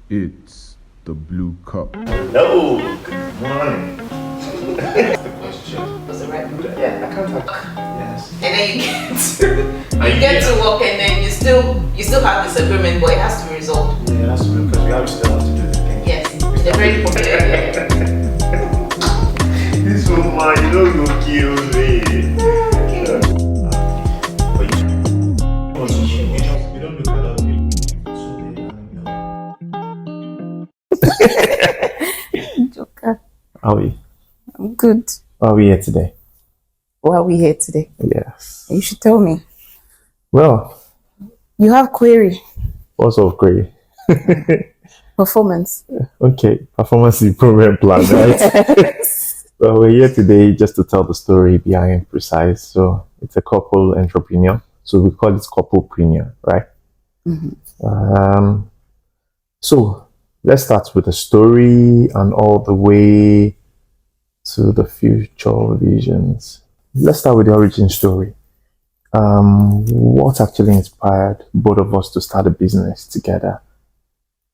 It's the Blue Cup. Hello, good morning. That's the question. Was it right? Yeah, I can't talk. Yes. And then you get to work, and then you still have disagreement, but it has to be resolved. Yeah, that's true, because we have still have to do the thing. Yes, they're very important. This woman, you know, you kill me. But you don't look at other people. Joker. Are we? I'm good. Are we here today? Why are we here today? Yes. You should tell me. Well, You have query. what sort of query? Performance. Okay, performance improvement plan, right? Yes. Well, we're here today just to tell the story behind Precise. So it's a couple entrepreneur. So we call it Couplepreneur, right? Mm-hmm. So let's start with the story and all the way to the future visions. Let's start with the origin story. What actually inspired both of us to start a business together?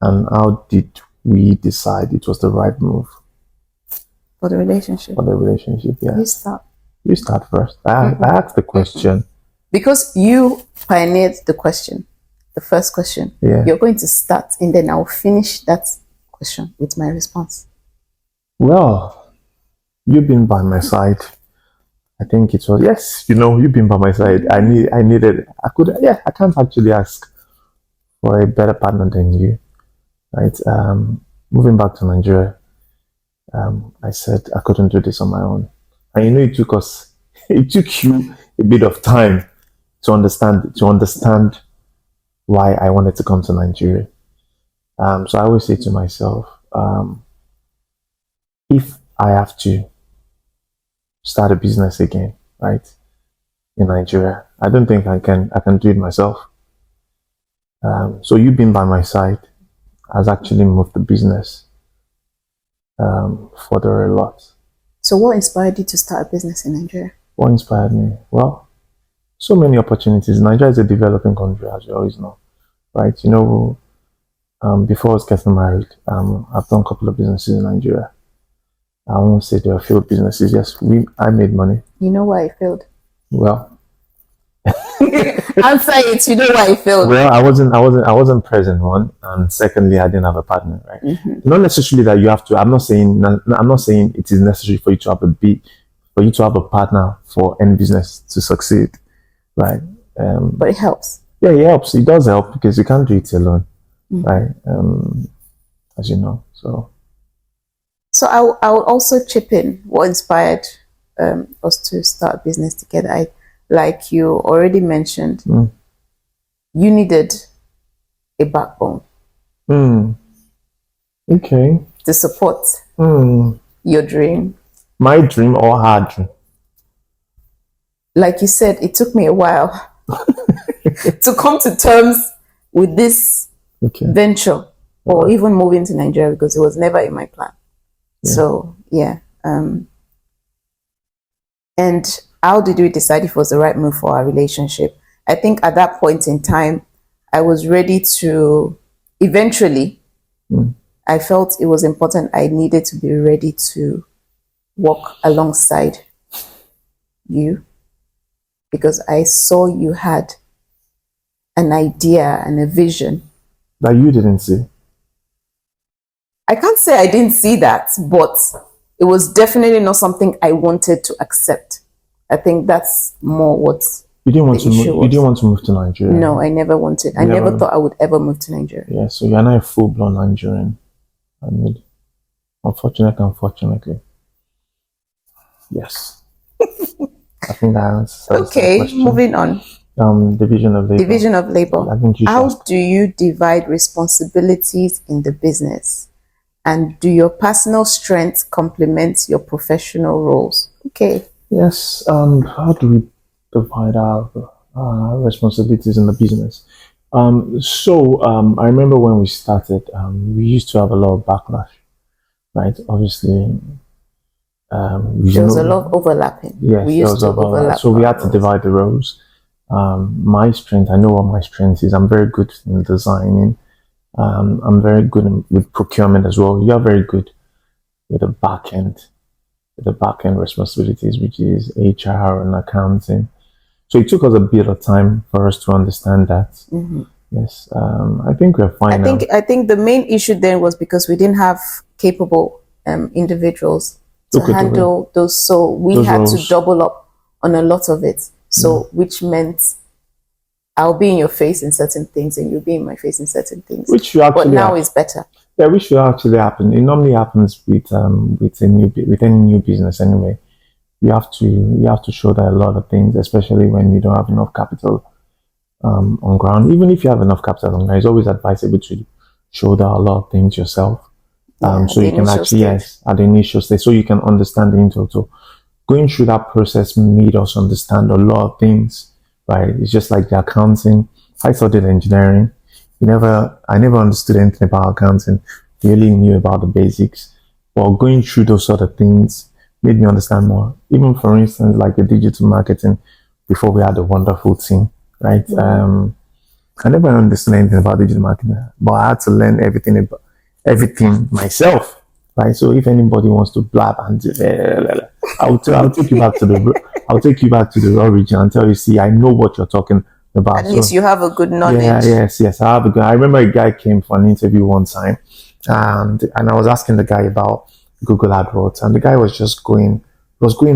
And how did we decide it was the right move For the relationship. for the relationship? Yeah. You start. You start first. I asked the question. Because you pioneered the question, the first question. Yeah. You're going to start, and then I'll finish that question with my response. Well, you've been by my side. I think it was, yes, you've been by my side. I can't actually ask for a better partner than you, right? Moving back to Nigeria, I said I couldn't do this on my own. And it took you a bit of time to understand why I wanted to come to Nigeria. So I always say to myself, if I have to start a business again, right, in Nigeria, I don't think I can do it myself. So you being by my side has actually moved the business further a lot. So what inspired you to start a business in Nigeria? What inspired me? Well, so many opportunities. Nigeria is a developing country, as you always know, right? Before I was getting married, I've done a couple of businesses in Nigeria. I won't say they are failed businesses. Yes, I made money. You know why I failed? Well, Answer it. You know why I failed. well, I wasn't present. One, and secondly, I didn't have a partner. Right? Mm-hmm. Not necessarily that you have to. I'm not saying it is necessary for you to have a partner for any business to succeed, right? But it helps. Yeah, it helps. It does help because you can't do it alone, Mm-hmm. right? As you know, so. So I will also chip in what inspired us to start a business together. Like you already mentioned, you needed a backbone Okay. to support your dream. My dream or her dream? Like you said, it took me a while to come to terms with this venture or even moving to Nigeria, because it was never in my plan. Yeah. So, yeah. And how did we decide if it was the right move for our relationship? I think at that point in time, I was ready to, eventually, I felt it was important. I needed to be ready to walk alongside you, because I saw you had an idea and a vision That you didn't see. I can't say I didn't see that, but it was definitely not something I wanted to accept. I think that's more what You didn't want the to move. issue You was. didn't want to move to Nigeria. No, I never wanted. I never thought I would ever move to Nigeria. Yeah, so you're not a full-blown Nigerian. I mean, unfortunately. Yes. I think that answers that Okay, question. moving on. Division of labor. Division of labor. I think you should How ask. do you divide responsibilities in the business? And do your personal strengths complement your professional roles? Okay. Yes. How do we divide our responsibilities in the business? I remember when we started, we used to have a lot of backlash, right? Obviously, There was a lot of overlapping. Yes, we used to overlap. so we had to roles. divide the roles. My strength, I know what my strength is. I'm very good in designing. I'm very good with procurement as well. You're very good with the back end responsibilities, which is HR and accounting. So it took us a bit of time for us to understand that. Yes, I think we're fine now. I think the main issue then was because we didn't have capable individuals to handle those, so we Those had roles. to double up on a lot of it. So which meant I'll be in your face in certain things, and you'll be in my face in certain things. Which should actually but now it's better. Yeah, which should actually happen. It normally happens with any new business anyway. You have to shoulder a lot of things, especially when you don't have enough capital on ground. Even if you have enough capital on ground, it's always advisable to shoulder a lot of things yourself. So you can actually at the initial stage, so you can understand the intel. So going through that process made us understand a lot of things. Right? It's just like the accounting. I studied engineering. I never understood anything about accounting. Really knew about the basics. But going through those sort of things made me understand more. Even for instance, like the digital marketing, before we had a wonderful team, right? I never understood anything about digital marketing, but I had to learn everything myself, right? So if anybody wants to blab and I'll take you back to the origin and tell you, see, I know what you're talking about. At least you have a good knowledge. Yes. I remember a guy came for an interview one time, and I was asking the guy about Google AdWords, and the guy was going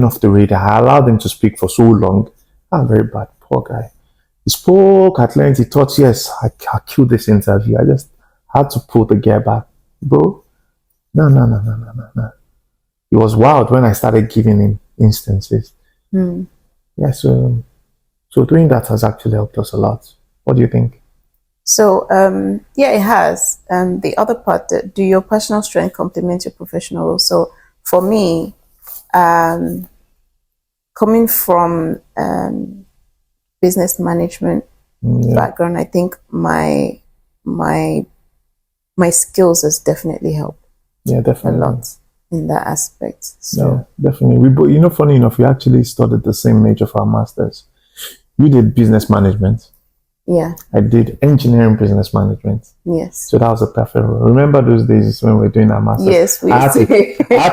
off the radar. I allowed him to speak for so long. I'm very bad, poor guy. He spoke at length. He thought, yes, I killed this interview. I just had to pull the gear back, bro. No. It was wild when I started giving him instances. Yeah, so doing that has actually helped us a lot. What do you think? So, it has. The other part, do your personal strength complement your professional role? So, for me, coming from business management background, I think my skills has definitely helped. Yeah, definitely. A lot in that aspect. So, yeah, definitely. Funny enough, we actually studied the same major for our masters. You did business management. Yeah. I did engineering business management. Yes. So that was a perfect role. Remember those days when we were doing our masters? Yes, we I had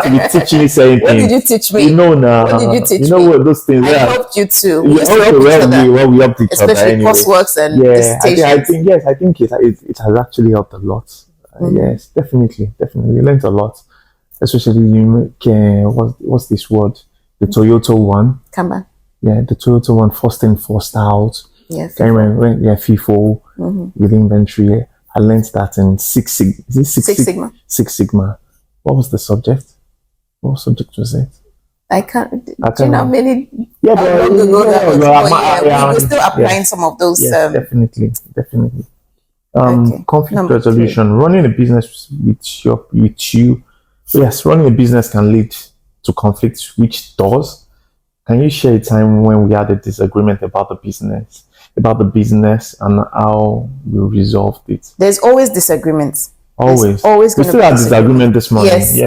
to be teaching you certain What things. did you teach me? What did you teach me? You know what those things I are. helped you too. We used to help each other. we helped each other Especially anyway. courseworks and I dissertations. think it has actually helped a lot. Yes, definitely. We learned a lot. Especially what's this word? The Toyota one. Kanban. Yeah, the Toyota one, first in, first out. Yeah, FIFO with inventory. I learned that in Six Sigma. Six Sigma. What was the subject? What subject was it? I can't. Do you know how many? Yeah, but we're still applying some of those. Yes, definitely. Okay. Conflict Number resolution. 3. Running a business with you. Yes, running a business can lead to conflict, which does. Can you share a time when we had a disagreement about the business and how we resolved it? There's always disagreements. Always. Always. We still had disagreement this morning. Yes.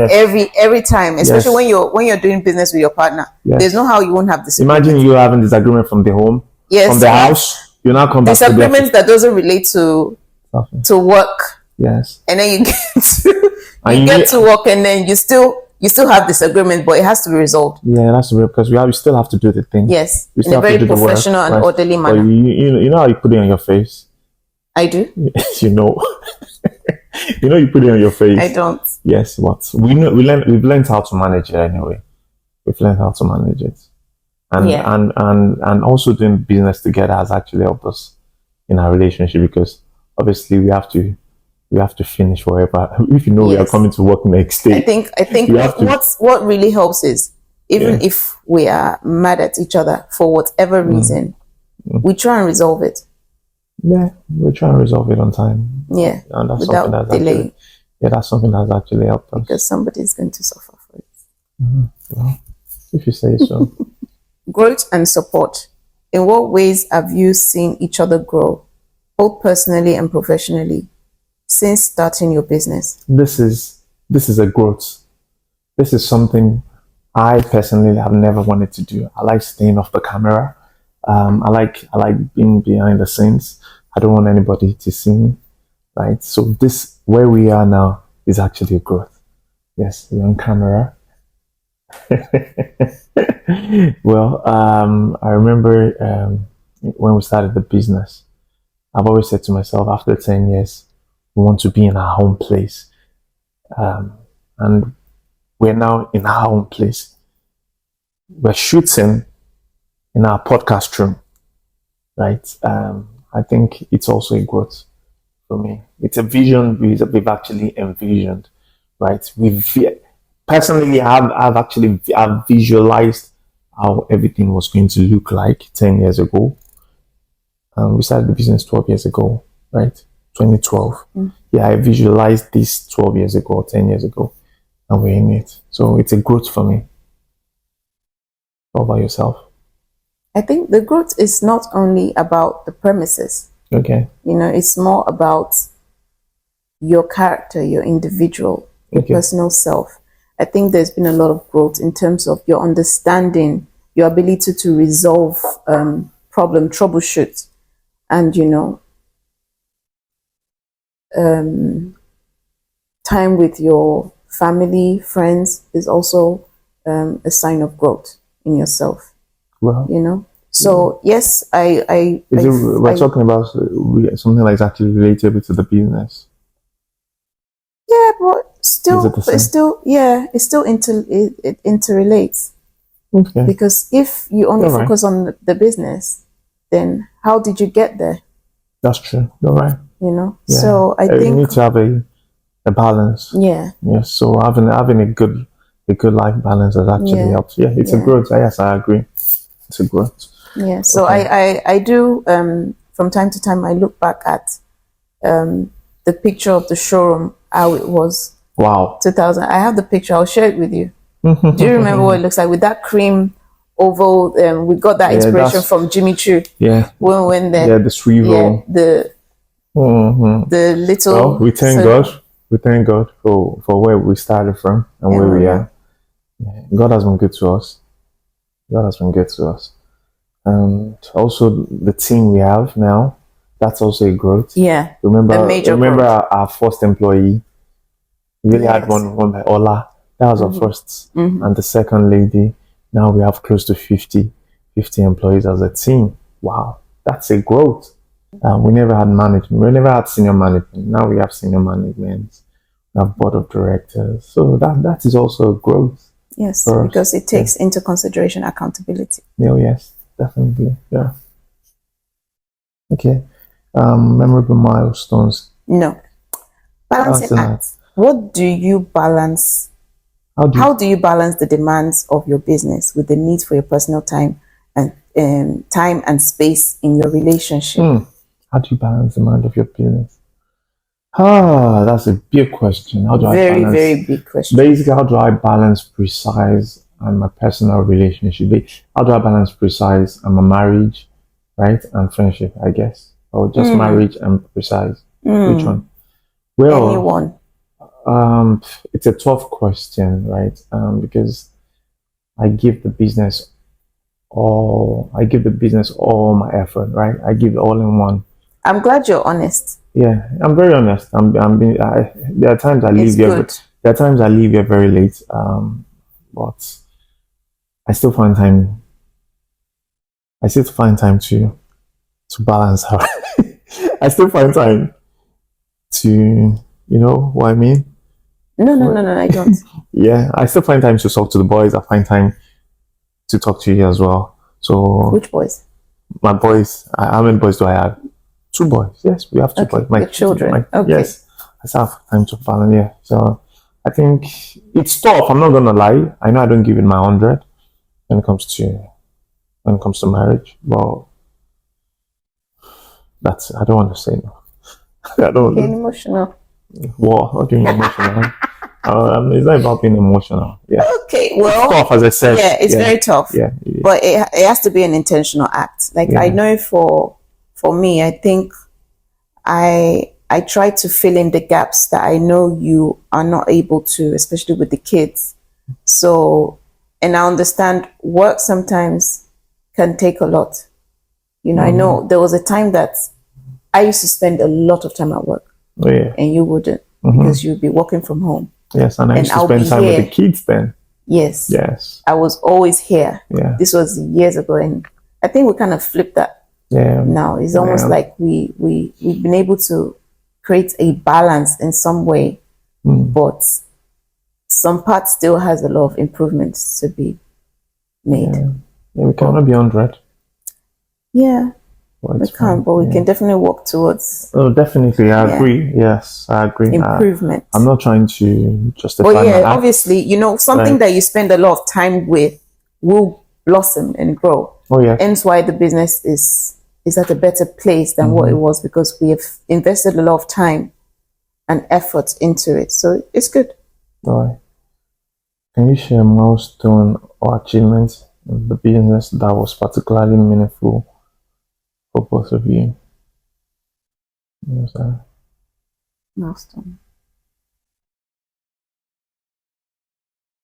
Every time, especially when you're doing business with your partner. Yes. There's no how you won't have disagreements. Imagine you having disagreement from the home, from the house. You now come back to disagreements that doesn't relate to work. Yes. And then you get to work, and then you still have disagreement, but it has to be resolved. Yeah, that's real, because we still have to do the thing. Yes, we in a very professional and orderly manner. You know how you put it on your face? I do. You know you put it on your face. I don't. Yes, what we've learned how to manage it anyway. We've learned how to manage it, and also doing business together has actually helped us in our relationship, because obviously we have to finish forever. If we are coming to work next day. I think what really helps is even if we are mad at each other for whatever reason, we try and resolve it. Yeah, we try and resolve it on time. Yeah, and that's without delay. That's something that's actually helped us. Because somebody's going to suffer for it. Well, if you say so. Growth and support. In what ways have you seen each other grow, both personally and professionally, since starting your business? This is a growth. This is something I personally have never wanted to do. I like staying off the camera. I like being behind the scenes. I don't want anybody to see me. right? So this, where we are now, is actually a growth. Yes, you're on camera. Well, I remember when we started the business, I've always said to myself, after 10 years, we want to be in our home place. And we're now in our home place. We're shooting in our podcast room, right? I think it's also a growth for me. It's a vision we've actually envisioned, right? Personally, I've visualized how everything was going to look like 10 years ago. We started the business 12 years ago, right? 2012. Yeah, I visualized this 12 years ago, 10 years ago, and we're in it. So it's a growth for me. How about yourself? I think the growth is not only about the premises. Okay. It's more about your character, your individual, your personal self. I think there's been a lot of growth in terms of your understanding, your ability to resolve problem, troubleshoot, and time with your family, friends is also a sign of growth in yourself. Well, So yes, we're talking about something like actually relatable to the business. Yeah, but Is still, it the same? it still it interrelates. Okay. Because if you only You're right. focus on the business, then how did you get there? That's true. You're right. Yeah. So I you think need to have a balance. Yeah. Yes. So having a good life balance has actually helped. Yeah, it's a growth. Yes, I agree. It's a growth. Yeah. So Okay. I do from time to time I look back at the picture of the showroom, how it was Wow. 2000. I have the picture. I'll share it with you. Do you remember what it looks like with that cream oval? We got that inspiration from Jimmy Choo. Yeah. When we went there. Yeah, the swivel. Yeah, the little. Well, we thank God. We thank God for where we started from and where we are. Yeah. God has been good to us. God has been good to us. And also the team we have now, that's also a growth. Yeah. Remember our first employee. We really had one by Ola. That was our first. And the second lady. Now we have close to 50 employees as a team. Wow. That's a growth. We never had management. We never had senior management. Now we have senior management. We have board of directors. So that is also a growth. Yes, because it takes into consideration accountability. Oh, yes, definitely. Yeah. Okay. Memorable milestones. No. Balancing act. What do you balance? How do you balance the demands of your business with the needs for your personal time and time and space in your relationship? How do you balance the demand of your business? That's a big question. How do I balance? Very big question. Basically, how do I balance precise and my personal relationship? How do I balance precise and my marriage, right, and friendship? I guess, or just marriage and precise. Which one? Well, anyone. It's a tough question, right? Because I give the business all my effort, right? I give it all in one. I'm glad you're honest. Yeah, I'm very honest. There are times I leave here. There are times I leave here very late. But I still find time. To balance out. I still find time to, you know what I mean? No, I don't. Yeah, I still find time to talk to the boys. I find time to talk to you as well. So which boys? My boys. How many boys do I have? 2 boys. Yes, we have 2 boys. My children. Okay. Yes, I still have time to balance. Yeah, so I think it's tough. I'm not gonna lie. I know I don't give it my 100 when it comes to marriage. Well, I don't want to say no. I don't. Getting emotional. Well, not being emotional. It's not about being emotional. Yeah. Okay. Well, it's tough, as I said. Yeah, it's very tough. Yeah. But it has to be an intentional act. Like I know for me, I think I try to fill in the gaps that I know you are not able to, especially with the kids. So, and I understand work sometimes can take a lot. I know there was a time that I used to spend a lot of time at work. Oh yeah. and you wouldn't because you'd be working from home. Yes, and I And used to I'll spend be time with here. the kids then. Yes. Yes. I was always here. Yeah. This was years ago, and I think we kind of flipped that Yeah. now. It's almost like we've been able to create a balance in some way, but some part still has a lot of improvements to be made. Yeah, we cannot be 100. Yeah, But we it's can't, fine. but we can definitely work towards Oh, definitely. I agree. Yes, I agree. improvement. I'm not trying to justify But my yeah, act. obviously, something Right. that you spend a lot of time with will blossom and grow. Oh yeah. Hence why the business is at a better place than what it was, because we have invested a lot of time and effort into it. So it's good. All right. Can you share a milestone or achievement in the business that was particularly meaningful for both of you? Yes, Milestone.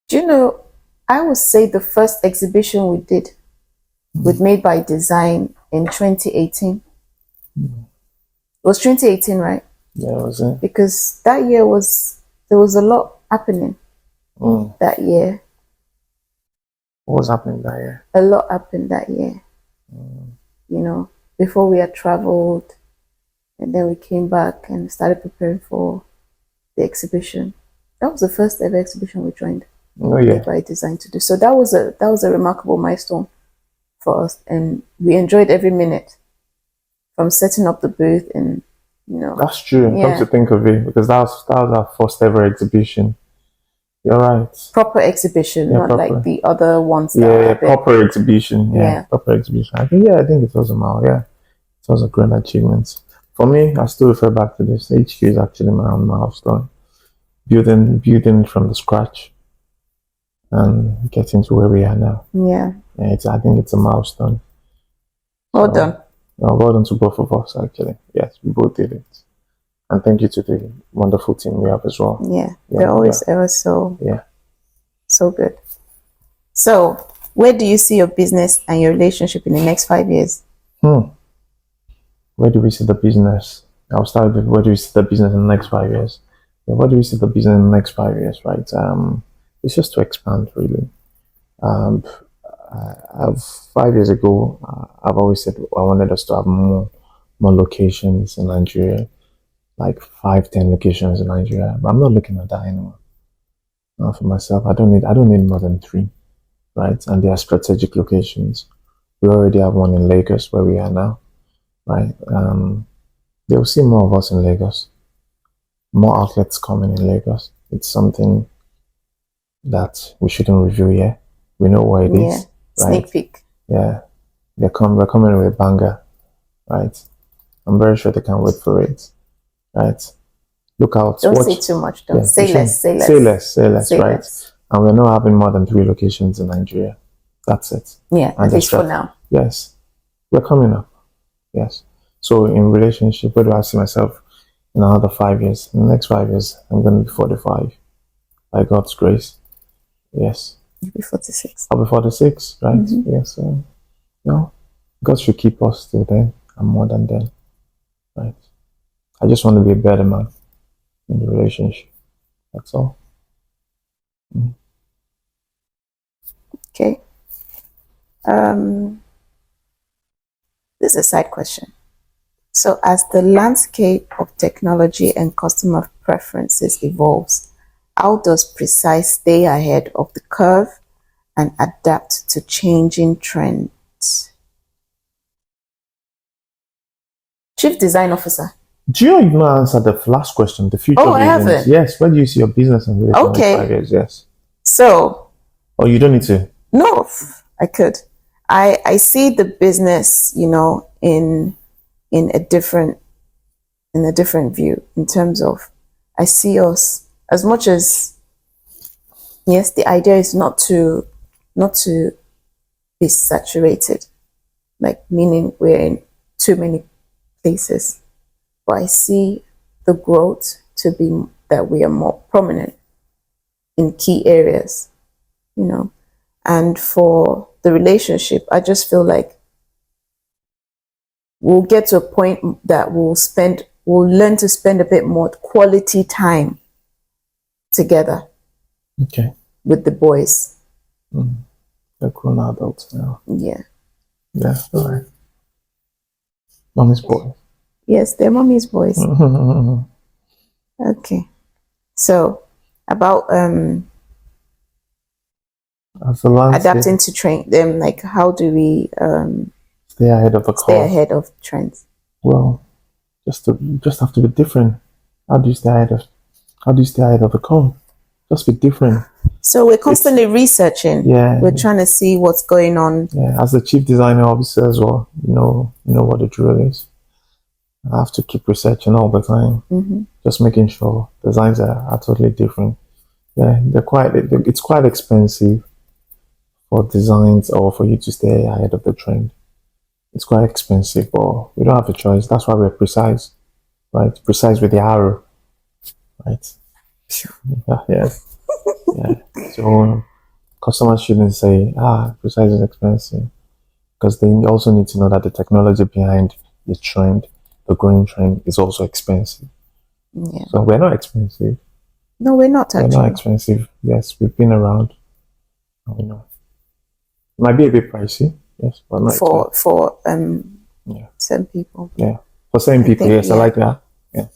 Do you know, I would say the first exhibition we did with Made by Design in 2018. It was 2018, right? Yeah, was it? Because that year there was a lot happening that year. What was happening that year? A lot happened that year. Before we had traveled, and then we came back and started preparing for the exhibition. That was the first ever exhibition we joined. Oh yeah. By Design to do. So that was a remarkable milestone for us, and we enjoyed every minute from setting up the booth and That's true. Come to think of it, because that was our first ever exhibition. You're right. proper exhibition, not proper. like the other ones. That Yeah, are a bit- proper exhibition. Yeah, Yeah. proper exhibition. I think it was a mile. Yeah, it was a great achievement. For me, I still refer back to this. HQ is actually my own milestone. Building it from the scratch and getting to where we are now. Yeah. I think it's a milestone. Well done. Well done to both of us, actually. Yes, we both did it. And thank you to the wonderful team we have as well. Yeah. They're always ever so good. So, where do you see your business and your relationship in the next 5 years? Where do we see the business? I'll start with where do we see the business in the next 5 years? Yeah, where do we see the business in the next 5 years, right? It's just to expand, really. 5 years ago, I've always said I wanted us to have more locations in Nigeria, like 5-10 locations in Nigeria. But I'm not looking at that anymore. For myself, I don't need more than 3, right? And they are strategic locations. We already have one in Lagos where we are now, right? They'll see more of us in Lagos. More outlets coming in Lagos. It's something that we shouldn't reveal yet. We know what it is. Right? Sneak peek. Yeah. We're coming with a banger, right? I'm very sure they can't wait for it, right? Look out. Don't say too much, though. Yeah, Say less. say less, right? Less. And we're not having more than 3 locations in Nigeria. That's it. Yeah, and at least for now. Yes. We're coming up. Yes. So in relationship, where do I see myself in another 5 years? In the next 5 years, I'm going to be 45. By God's grace. Yes. You'll be 46. I'll be 46, right? Yes. God should keep us till then and more than then, right? I just want to be a better man in the relationship. That's all. Okay. This is a side question. So, as the landscape of technology and customer preferences evolves, how does Precise stay ahead of the curve and adapt to changing trends? Chief Design Officer. Do you even answer the last question? The future. Oh, I visions? haven't. Yes. Where do you see your business in the next Okay. 5 years? Yes. So, Oh, you don't need to. no, I could. I see the business, in a different view, in terms of I see us as much as, yes, the idea is not to be saturated, like meaning we're in too many places, but I see the growth to be that we are more prominent in key areas, and for the relationship, I just feel like we'll get to a point that we'll spend we'll learn to spend a bit more quality time together Okay. with the boys. They're grown adults now. Yeah. Yeah, all right. Mommy's boy. Yes, they're mommy's boys. Okay. So about As a landscape, adapting to train them, like how do we stay ahead of the stay curve. ahead of trends? Well, just have to be different. How do you stay ahead of the curve? Just be different. So we're constantly researching. Yeah. We're trying to see what's going on. Yeah, as the chief designer officer as well, you know what the drill is. I have to keep researching all the time, just making sure designs are totally different. Yeah, it's quite expensive for designs or for you to stay ahead of the trend. It's quite expensive, but we don't have a choice. That's why we're precise, right? Precise with the arrow, right? Yeah. So customers shouldn't say, precise is expensive, because they also need to know that the technology behind the trend, the growing trend, is also expensive. Yeah. So we're not expensive. No, we're not We're actually. not expensive. Yes, we've been around. And we know. It might be a bit pricey, yes, but not expensive. for Yeah. some people. Yeah. For certain people, think, yes, I yeah. like that. Yeah.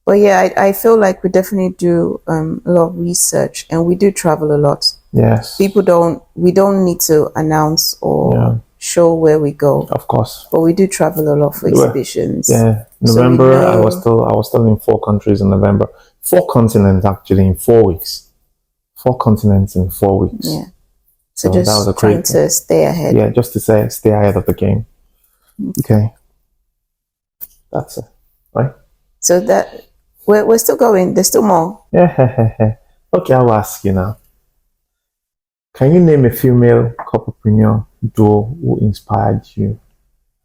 But yeah, I feel like we definitely do a lot of research, and we do travel a lot. Yes. We don't need to announce or show where we go, Of course. but we do travel a lot for exhibitions. Yeah. So we November, I know- was still in 4 countries in November. 4 continents actually in 4 weeks. 4 continents in 4 weeks. Yeah. So that was a just trying great to stay ahead. Yeah, just to say, stay ahead of the game. Okay. That's it, right? So that we're still going. There's still more. Yeah. Okay, I'll ask you now. Can you name a female couplepreneur duo who inspired you,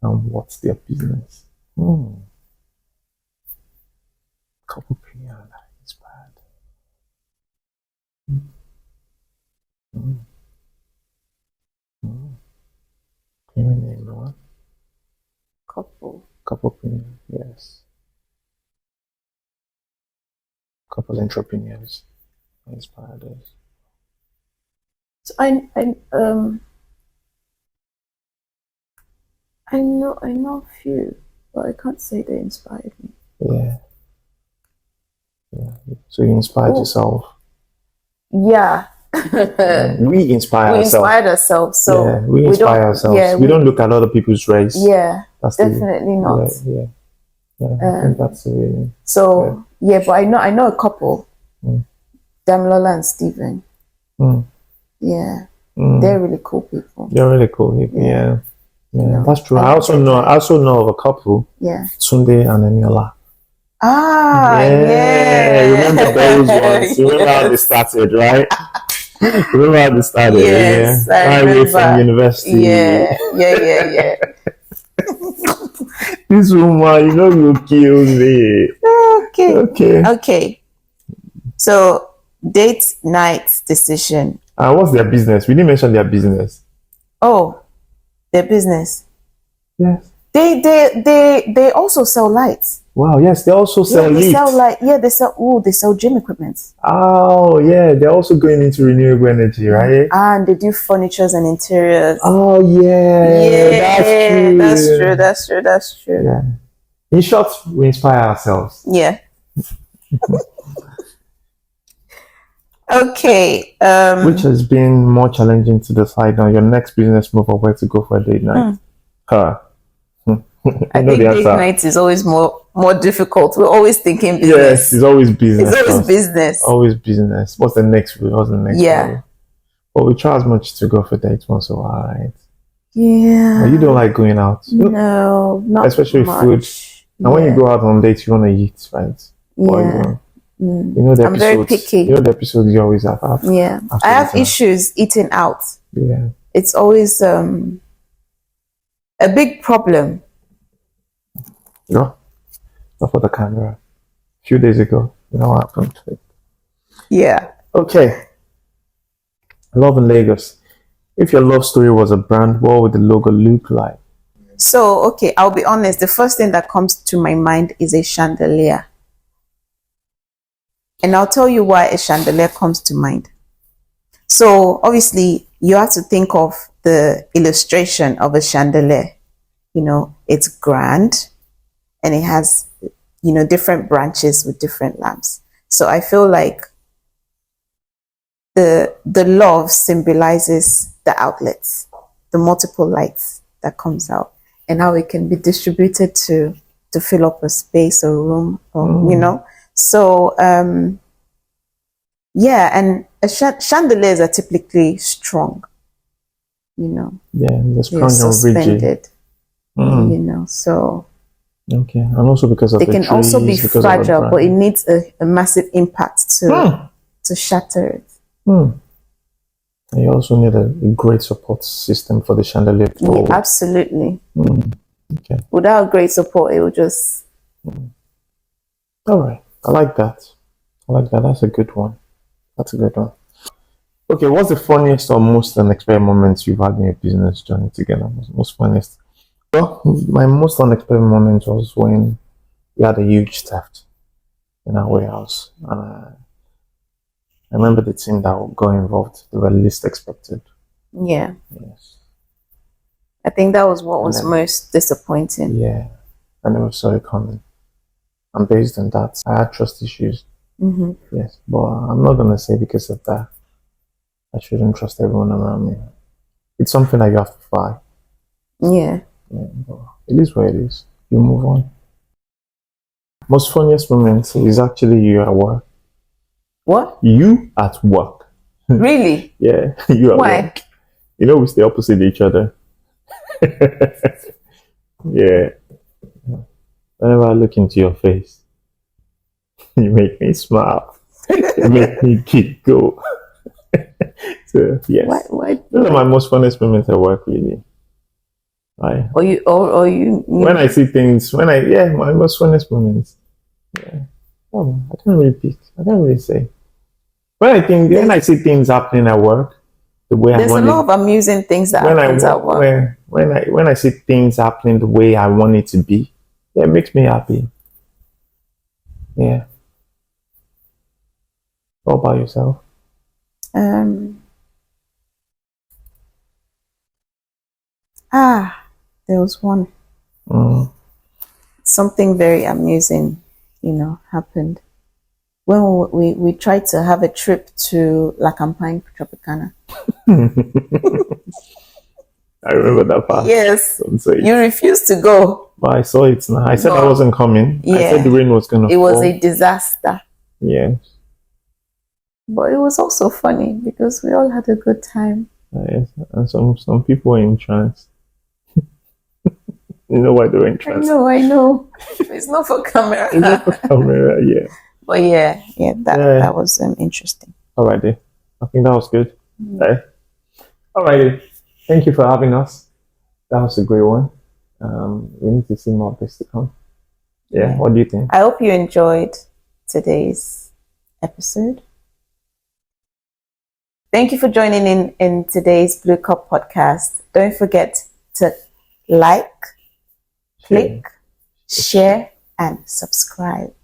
and what's their business? Couplepreneur that inspired. Can you name one? Couplepreneur, yes. Couple entrepreneurs inspired us. So I know a few, but I can't say they inspired me. Yeah. So you inspired yourself. Yeah. We inspire We ourselves. inspired ourselves. So Yeah, we inspire ourselves. Yeah, we don't look at other people's race. Yeah, That's definitely not. Yeah. I think that's really. So but I know a couple, Damilola and Stephen. Yeah, they're really cool people. They're really cool. Yeah, that's true. I also know of a couple. Yeah. Tunde and Eniola. Yeah. Remember those ones? Remember how they started, right? Remember how they started? Yes, yeah. I Right away remember. from university. Yeah. This woman, you kill me. Okay. So date night decision. What's their business? We didn't mention their business. Oh, their business. Yes. They also sell lights. Wow. Yes, they also sell They leads. they sell gym equipment. Oh yeah, they're also going into renewable energy, right? And they do furnitures and interiors. Oh yeah, That's true. Yeah. In short, we inspire ourselves. Yeah. Okay. Which has been more challenging to decide on your next business move or where to go for a date night? I think date night is always more difficult. We're always thinking business. Yes, it's always business. It's always business. Always business. What's the next route? What's the next route? But we try as much to go for dates once in a while, right? Yeah. But you don't like going out. No, not especially much. Food. And when you go out on dates, you want to eat, right? Yeah. You know the I'm episodes. very picky. You know the episodes you always have. Yeah. I have issues eating out. Yeah. It's always a big problem. No. Not for the camera. A few days ago, you know what happened to it. Yeah. Okay. Love in Lagos. If your love story was a brand, what would the logo look like? So, okay, I'll be honest. The first thing that comes to my mind is a chandelier. And I'll tell you why a chandelier comes to mind. So, obviously, you have to think of the illustration of a chandelier. You know, it's grand and it has, you know, different branches with different lamps. So I feel like the love symbolizes the outlets, the multiple lights that comes out, and how it can be distributed to fill up a space or room, or you know. So yeah, and chandeliers are typically strong, you know. Yeah, they're They're strong and rigid. suspended, you know. So Okay, and also because of they the can also be trees, because of the fragile, but it brand. needs a massive impact to shatter it. And you also need a great support system for the chandelier. Yeah, absolutely. Okay. Without great support, it would just. All right. I like that. That's a good one. Okay, what's the funniest or most unexpected moments you've had in your business journey together? Most funniest. Well, my most unexpected moment was when we had a huge theft in our warehouse. And I remember the team that got involved. They were least expected. Yeah. Yes. I think that was what was then- most disappointing. Yeah. And it was so common. And based on that, I had trust issues. Yes. But I'm not going to say because of that I shouldn't trust everyone around me. It's something that you have to fight. Yeah. Yeah, but it is what it is. You move on. Most funniest moment is actually you at work. What? You at work. Really? Yeah, you at Why? work. You know, we stay opposite each other. Yeah. Whenever I look into your face, you make me smile. You make me giggle. So, yes. Why? Those are my most funniest moments at work, really. I, Or you? when I see things, my most funniest moments. Yeah. Oh, I can't really pick. I can't really say. When I see things happening at work, the way There's I a want lot it, of amusing things that when happens at work. when I see things happening the way I want it to be, yeah, it makes me happy. Yeah. What about yourself? There was one. Mm. Something very amusing, you know, happened when we tried to have a trip to La Campagne Tropicana. I remember that part. Yes, Don't say it. you refused to go. But I saw it now. I said I No. wasn't coming. I Yeah. said the rain was gonna It was fall. a disaster, Yes. but it was also funny because we all had a good time. Yes. And some people were in trance. You know why they were in trance? I know. It's not for camera. It's not for camera, yeah. But yeah, that was interesting. Alrighty. I think that was good. Okay. Alrighty. Thank you for having us. That was a great one. We need to see more of this to come. Yeah. What do you think? I hope you enjoyed today's episode. Thank you for joining in today's Blue Cup podcast. Don't forget to like, click, share, and subscribe.